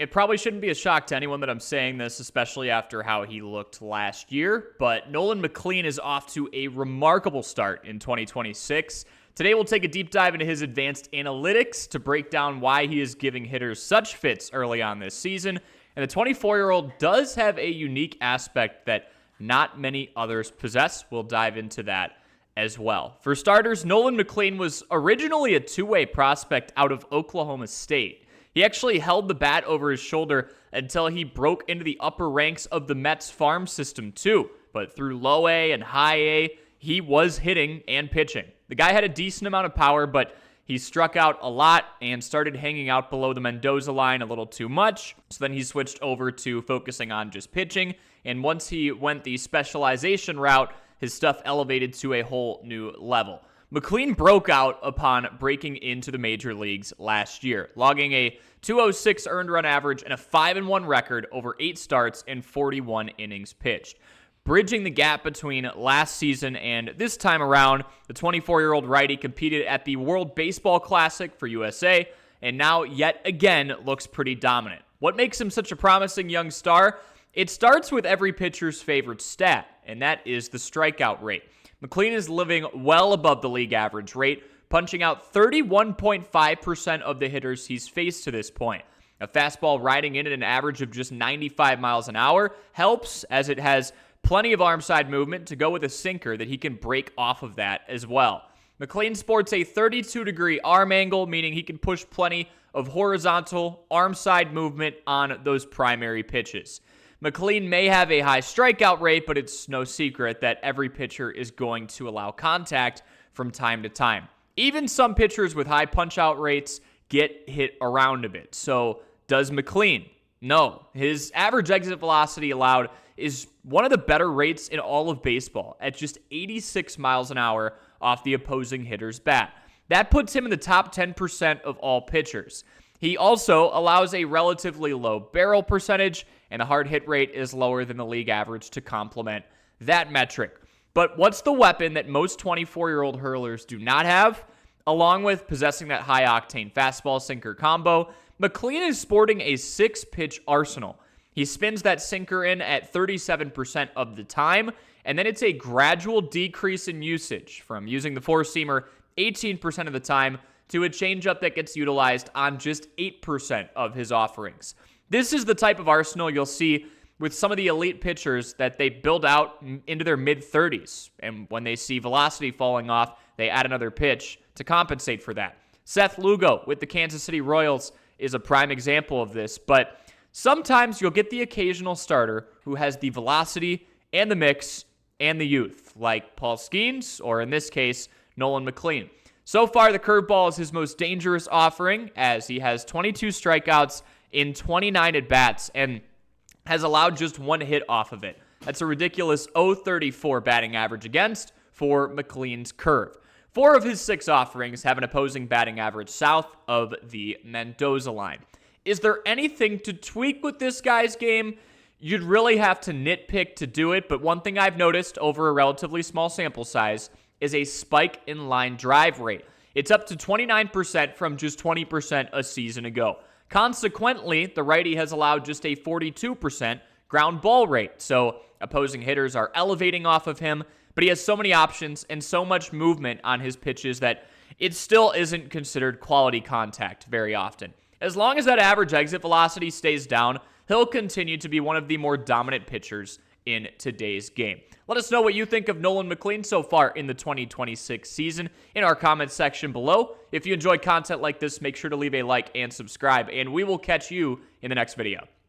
It probably shouldn't be a shock to anyone that I'm saying this, especially after how he looked last year, but Nolan McLean is off to a remarkable start in 2026. Today, we'll take a deep dive into his advanced analytics to break down why he is giving hitters such fits early on this season. And the 24-year-old does have a unique aspect that not many others possess. We'll dive into that as well. For starters, Nolan McLean was originally a two-way prospect out of Oklahoma State. He actually held the bat over his shoulder until he broke into the upper ranks of the Mets farm system too. But through low A and high A, he was hitting and pitching. The guy had a decent amount of power, but he struck out a lot and started hanging out below the Mendoza line a little too much. So then he switched over to focusing on just pitching. And once he went the specialization route, his stuff elevated to a whole new level. McLean broke out upon breaking into the major leagues last year, logging a 206 earned run average and a 5-1 record over 8 starts and 41 innings pitched. Bridging the gap between last season and this time around, the 24-year-old righty competed at the World Baseball Classic for USA, and now yet again looks pretty dominant. What makes him such a promising young star? It starts with every pitcher's favorite stat, and that is the strikeout rate. McLean is living well above the league average rate, punching out 31.5% of the hitters he's faced to this point. A fastball riding in at an average of just 95 miles an hour helps, as it has plenty of arm side movement to go with a sinker that he can break off of that as well. McLean sports a 32-degree arm angle, meaning he can push plenty of horizontal arm side movement on those primary pitches. McLean may have a high strikeout rate, but it's no secret that every pitcher is going to allow contact from time to time. Even some pitchers with high punch-out rates get hit around a bit. So does McLean? No. His average exit velocity allowed is one of the better rates in all of baseball at just 86 miles an hour off the opposing hitter's bat. That puts him in the top 10% of all pitchers. He also allows a relatively low barrel percentage, and the hard hit rate is lower than the league average to complement that metric. But what's the weapon that most 24-year-old hurlers do not have? Along with possessing that high-octane fastball-sinker combo, McLean is sporting a 6-pitch arsenal. He spins that sinker in at 37% of the time, and then it's a gradual decrease in usage from using the four-seamer 18% of the time to a changeup that gets utilized on just 8% of his offerings. This is the type of arsenal you'll see with some of the elite pitchers that they build out into their mid-30s. And when they see velocity falling off, they add another pitch to compensate for that. Seth Lugo with the Kansas City Royals is a prime example of this. But sometimes you'll get the occasional starter who has the velocity and the mix and the youth, like Paul Skeens, or in this case, Nolan McLean. So far, the curveball is his most dangerous offering, as he has 22 strikeouts in 29 at-bats and has allowed just one hit off of it. That's a ridiculous .034 batting average against for McLean's curve. 4 of his 6 offerings have an opposing batting average south of the Mendoza line. Is there anything to tweak with this guy's game? You'd really have to nitpick to do it, but one thing I've noticed over a relatively small sample size is a spike in line drive rate. It's up to 29% from just 20% a season ago. Consequently, the righty has allowed just a 42% ground ball rate. So opposing hitters are elevating off of him, but he has so many options and so much movement on his pitches that it still isn't considered quality contact very often. As long as that average exit velocity stays down, he'll continue to be one of the more dominant pitchers in today's game. Let us know what you think of Nolan McLean so far in the 2026 season in our comments section below. If you enjoy content like this, make sure to leave a like and subscribe, and we will catch you in the next video.